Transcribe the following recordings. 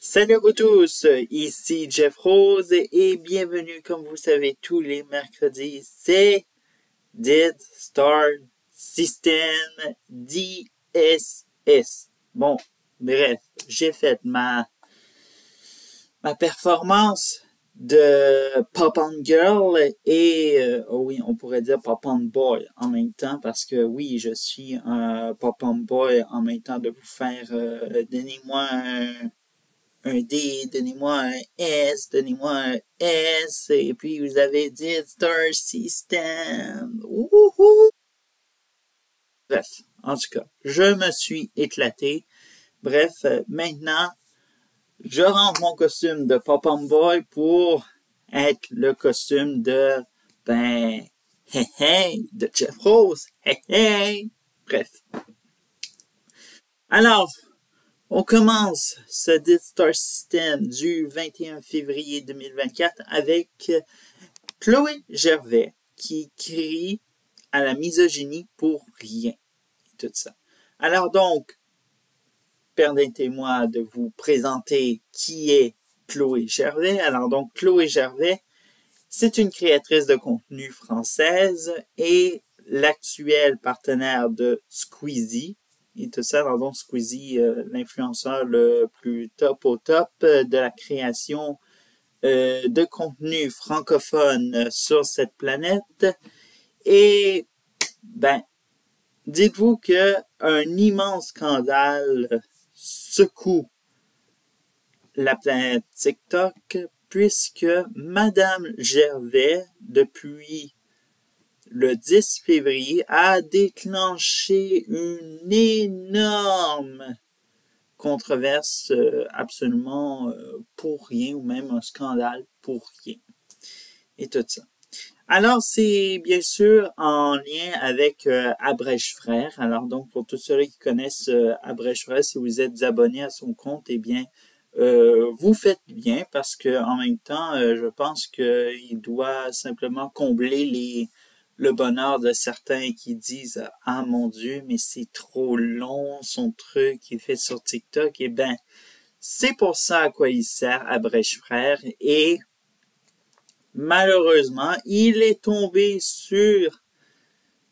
Salut à vous tous, ici Jeff Rose et bienvenue comme vous savez tous les mercredis, c'est Did Star System DSS. Bon, bref, j'ai fait ma performance de Pop-On Girl et, oh oui, on pourrait dire Pop-On Boy en même temps parce que oui, je suis un Pop-On Boy en même temps de vous faire, donnez-moi un D, donnez-moi un S, donnez-moi un S, et puis vous avez dit Star System. Wouhou! Bref, en tout cas, je me suis éclaté. Bref, maintenant, je rentre mon costume de Pop-On Boy pour être le costume de, de Jeff Rose. Bref. Alors, on commence ce Did Star System du 21 février 2024 avec Chloé Gervais qui crie à la misogynie pour rien. Et tout ça. Alors donc, permettez-moi de vous présenter qui est Chloé Gervais. Alors donc, Chloé Gervais, c'est une créatrice de contenu française et l'actuel partenaire de Squeezie. Et tout ça, dans donc Squeezie, l'influenceur le plus top au top de la création de contenu francophone sur cette planète. Et, dites-vous que un immense scandale secoue la planète TikTok puisque Madame Gervais, depuis le 10 février, a déclenché une énorme controverse absolument pour rien, ou même un scandale pour rien. Et tout ça. Alors, c'est bien sûr en lien avec Abrèche Frères. Alors, donc, pour tous ceux qui connaissent Abrèche Frères, si vous êtes abonné à son compte, eh bien, vous faites bien parce que en même temps, je pense qu'il doit simplement combler le bonheur de certains qui disent « Ah mon Dieu, mais c'est trop long son truc qui est fait sur TikTok. » Eh ben, c'est pour ça à quoi il sert Abrèche Frères. Et malheureusement, il est tombé sur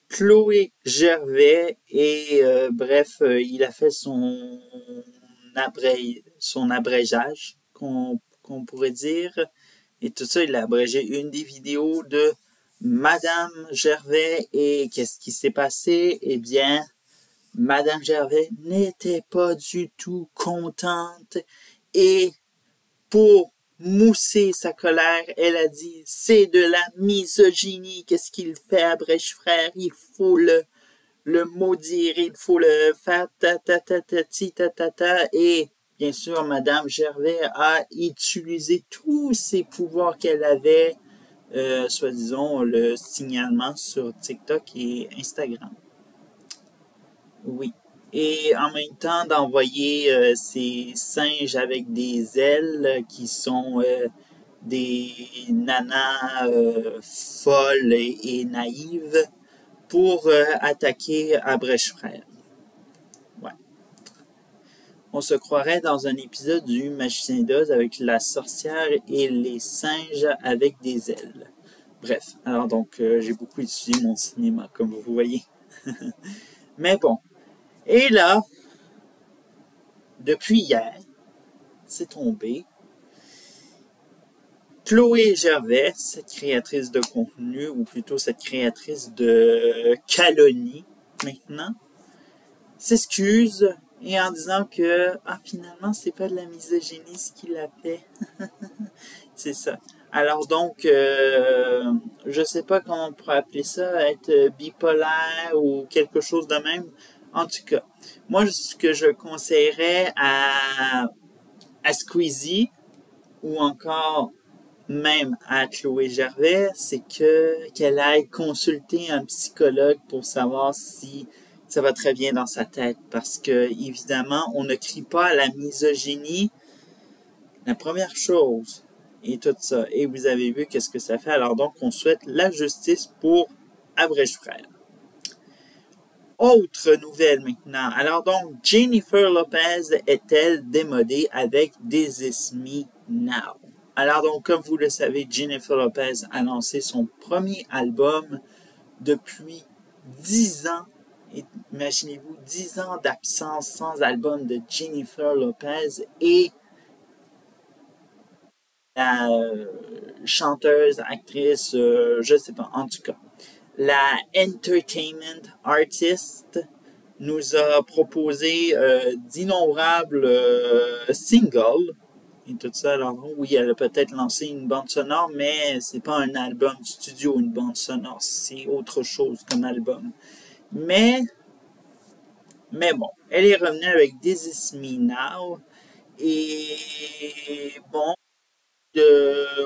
Chloé Gervais et bref, il a fait son abrégeage, qu'on pourrait dire. Et tout ça, il a abrégé une des vidéos de Madame Gervais. Et qu'est-ce qui s'est passé? Eh bien, Madame Gervais n'était pas du tout contente. Et pour mousser sa colère, elle a dit « C'est de la misogynie, qu'est-ce qu'il fait à Abrèche Frères? Il faut le maudire, il faut le faire ta. » Et bien sûr, Madame Gervais a utilisé tous ses pouvoirs qu'elle avait, soi-disant le signalement sur TikTok et Instagram. Oui. Et en même temps d'envoyer ces singes avec des ailes qui sont des nanas folles et naïves pour attaquer Abrèche Frères. Ouais. On se croirait dans un épisode du Magicien d'Oz avec la sorcière et les singes avec des ailes. Bref, alors donc j'ai beaucoup étudié mon cinéma, comme vous voyez. Mais bon. Et là, depuis hier, c'est tombé. Chloé Gervais, cette créatrice de contenu, ou plutôt cette créatrice de calomnie maintenant, s'excuse et en disant que finalement c'est pas de la misogynie ce qu'il a fait. C'est ça. Alors donc, je sais pas comment on pourrait appeler ça, être bipolaire ou quelque chose de même. En tout cas, moi ce que je conseillerais à Squeezie ou encore même à Chloé Gervais, c'est qu'elle aille consulter un psychologue pour savoir si ça va très bien dans sa tête. Parce que, évidemment, on ne crie pas à la misogynie. La première chose, et tout ça. Et vous avez vu qu'est-ce que ça fait. Alors donc, on souhaite la justice pour Abrèche Frères. Autre nouvelle maintenant. Alors donc, Jennifer Lopez est-elle démodée avec This Is Me Now? Alors donc, comme vous le savez, Jennifer Lopez a lancé son premier album depuis 10 ans. Imaginez-vous, 10 ans d'absence sans album de Jennifer Lopez et la chanteuse, actrice, je sais pas, en tout cas. La Entertainment Artist nous a proposé d'innombrables singles et tout ça. Alors oui, elle a peut-être lancé une bande sonore, mais c'est pas un album studio, une bande sonore, c'est autre chose comme album. Mais bon, elle est revenue avec This Is Me Now et bon,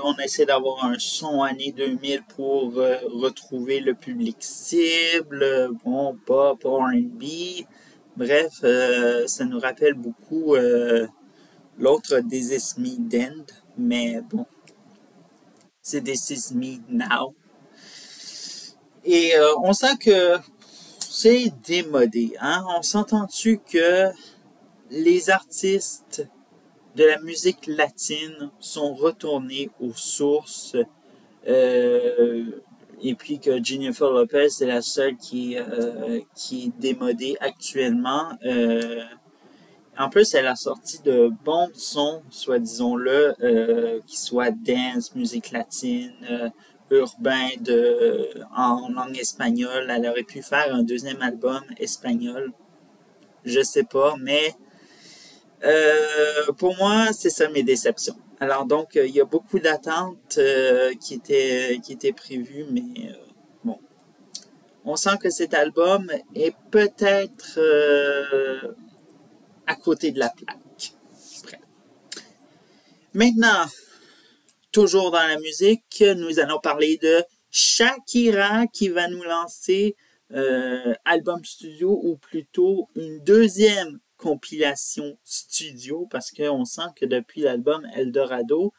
on essaie d'avoir un son année 2000 pour retrouver le public cible, bon, pop, R&B, bref, ça nous rappelle beaucoup l'autre This Is Me Then, mais bon, c'est This Is Me Now. Et on sent que c'est démodé, hein? On s'entend-tu que les artistes de la musique latine sont retournés aux sources et puis que Jennifer Lopez est la seule qui est démodée actuellement. En plus, elle a sorti de bons sons, soit disons-le, qui soient dance, musique latine, urbain, en langue espagnole. Elle aurait pu faire un deuxième album espagnol. Je sais pas, mais pour moi, c'est ça mes déceptions. Alors donc, il y a beaucoup d'attentes qui étaient prévues, mais bon, on sent que cet album est peut-être à côté de la plaque. Bref. Maintenant, toujours dans la musique, nous allons parler de Shakira qui va nous lancer album studio ou plutôt une deuxième compilation studio parce qu'on sent que depuis l'album Eldorado,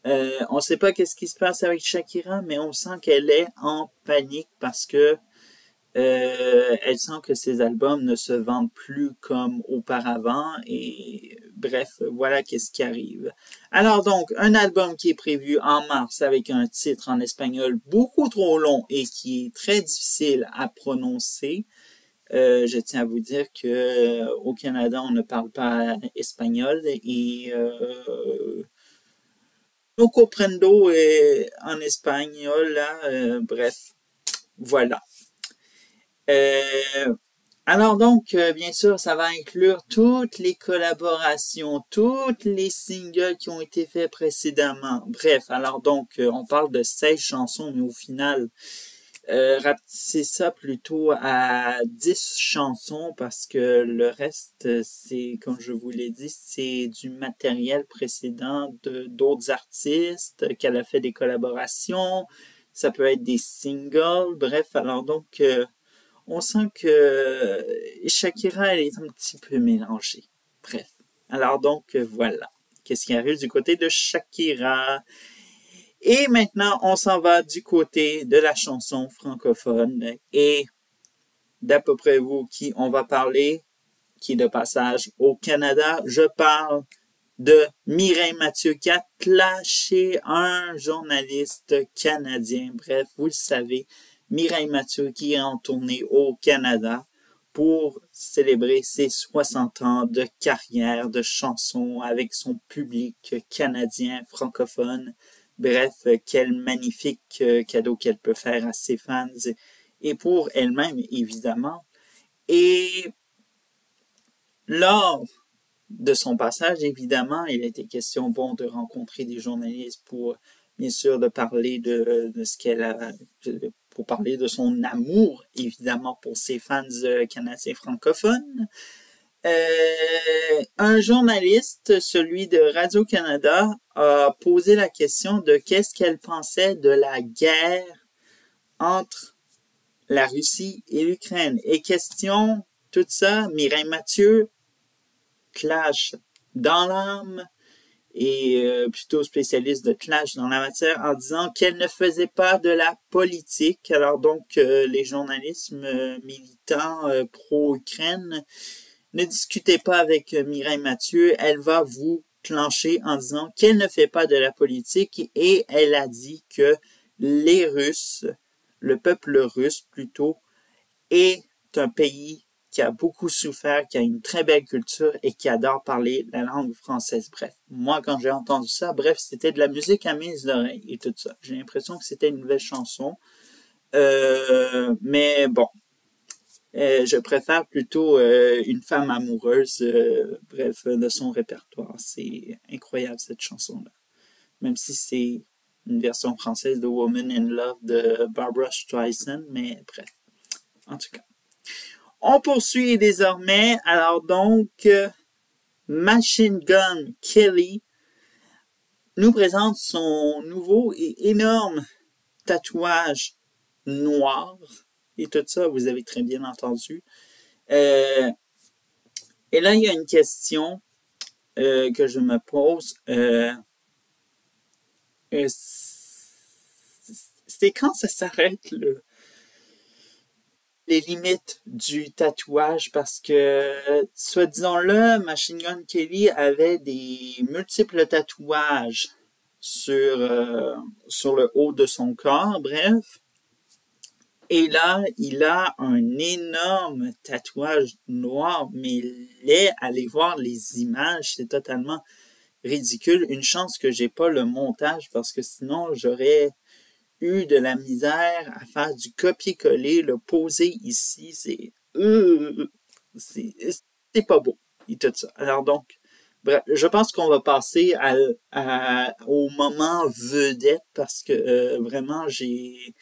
on ne sait pas qu'est-ce qui se passe avec Shakira, mais on sent qu'elle est en panique parce que elle sent que ses albums ne se vendent plus comme auparavant et bref, voilà qu'est-ce qui arrive. Alors donc, un album qui est prévu en mars avec un titre en espagnol beaucoup trop long et qui est très difficile à prononcer. Je tiens à vous dire que au Canada, on ne parle pas espagnol et no comprendo en espagnol, là, bref, voilà. Alors donc, bien sûr, ça va inclure toutes les collaborations, toutes les singles qui ont été faits précédemment. Bref, alors donc, on parle de 16 chansons, mais au final, rapetissez ça plutôt à 10 chansons parce que le reste, c'est, comme je vous l'ai dit, c'est du matériel précédent d'autres artistes qu'elle a fait des collaborations. Ça peut être des singles. Bref, alors donc, on sent que Shakira, elle est un petit peu mélangée. Bref. Alors donc, voilà. Qu'est-ce qui arrive du côté de Shakira? Et maintenant, on s'en va du côté de la chanson francophone. Et d'à peu près vous qui on va parler, qui est de passage au Canada, je parle de Mireille Mathieu qui a clashé un journaliste canadien. Bref, vous le savez, Mireille Mathieu qui est en tournée au Canada pour célébrer ses 60 ans de carrière de chansons avec son public canadien francophone. Bref, quel magnifique cadeau qu'elle peut faire à ses fans et pour elle-même, évidemment. Et lors de son passage, évidemment, il a été question, bon, de rencontrer des journalistes pour, bien sûr, de parler de ce qu'elle a, pour parler de son amour, évidemment, pour ses fans canadiens francophones. Un journaliste, celui de Radio-Canada, a posé la question de qu'est-ce qu'elle pensait de la guerre entre la Russie et l'Ukraine. Et question, tout ça, Mireille Mathieu clash dans l'âme et plutôt spécialiste de clash dans la matière, en disant qu'elle ne faisait pas de la politique. Alors donc, les journalistes militants pro-Ukraine, ne discutez pas avec Mireille Mathieu, elle va vous clencher en disant qu'elle ne fait pas de la politique et elle a dit que les Russes, le peuple russe plutôt, est un pays qui a beaucoup souffert, qui a une très belle culture et qui adore parler la langue française. Bref, moi quand j'ai entendu ça, bref, c'était de la musique à mes oreilles et tout ça. J'ai l'impression que c'était une nouvelle chanson. Mais bon, je préfère plutôt une femme amoureuse, bref, de son répertoire. C'est incroyable cette chanson-là. Même si c'est une version française de Woman in Love de Barbra Streisand, mais bref. En tout cas. On poursuit désormais. Alors donc, Machine Gun Kelly nous présente son nouveau et énorme tatouage noir. Et tout ça, vous avez très bien entendu. Et là, il y a une question que je me pose. C'est quand ça s'arrête, les limites du tatouage? Parce que, soit disons-le, Machine Gun Kelly avait des multiples tatouages sur le haut de son corps, bref. Et là, il a un énorme tatouage noir, mais allez voir les images, c'est totalement ridicule. Une chance que j'ai pas le montage, parce que sinon, j'aurais eu de la misère à faire du copier-coller, le poser ici, c'est pas beau et tout ça. Alors donc, bref, je pense qu'on va passer au moment vedette parce que vraiment j'ai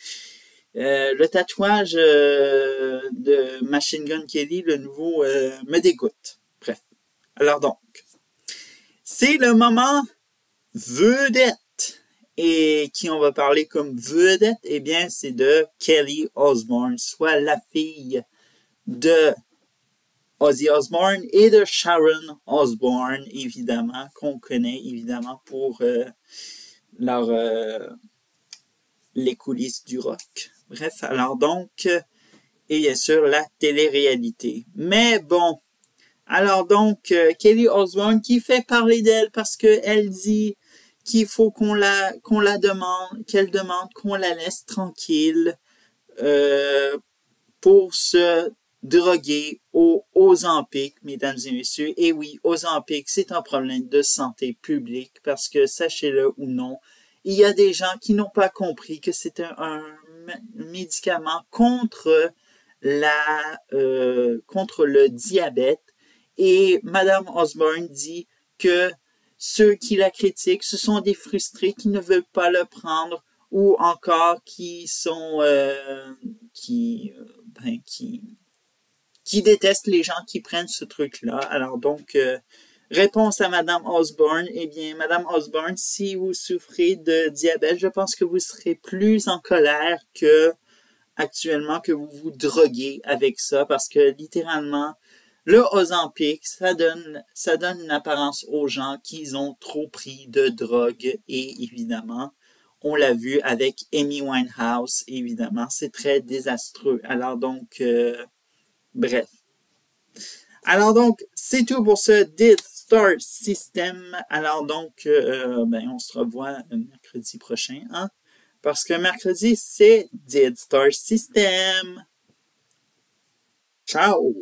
le tatouage de Machine Gun Kelly, le nouveau, me dégoûte. Bref. Alors donc, c'est le moment vedette. Et qui on va parler comme vedette, eh bien, c'est de Kelly Osbourne, soit la fille de Ozzy Osbourne et de Sharon Osbourne, évidemment, qu'on connaît évidemment pour les coulisses du rock. Bref, alors donc, et bien sûr, la télé-réalité. Mais bon, alors donc, Kelly Osbourne qui fait parler d'elle parce qu'elle dit qu'il faut qu'on la demande, qu'elle demande qu'on la laisse tranquille pour se droguer aux Ozempic, mesdames et messieurs. Et oui, Ozempic, c'est un problème de santé publique parce que, sachez-le ou non, il y a des gens qui n'ont pas compris que c'est un médicament contre le diabète. Et Madame Osbourne dit que ceux qui la critiquent, ce sont des frustrés qui ne veulent pas le prendre ou encore qui sont qui détestent les gens qui prennent ce truc-là. Alors donc, réponse à Madame Osbourne, eh bien, Madame Osbourne, si vous souffrez de diabète, je pense que vous serez plus en colère que actuellement que vous vous droguez avec ça parce que littéralement, le Ozempic, ça donne une apparence aux gens qu'ils ont trop pris de drogue et évidemment, on l'a vu avec Amy Winehouse, évidemment, c'est très désastreux. Alors donc, bref. Alors donc, c'est tout pour ce Did Star System. Alors donc, on se revoit mercredi prochain, hein? Parce que mercredi, c'est Did Star System. Ciao!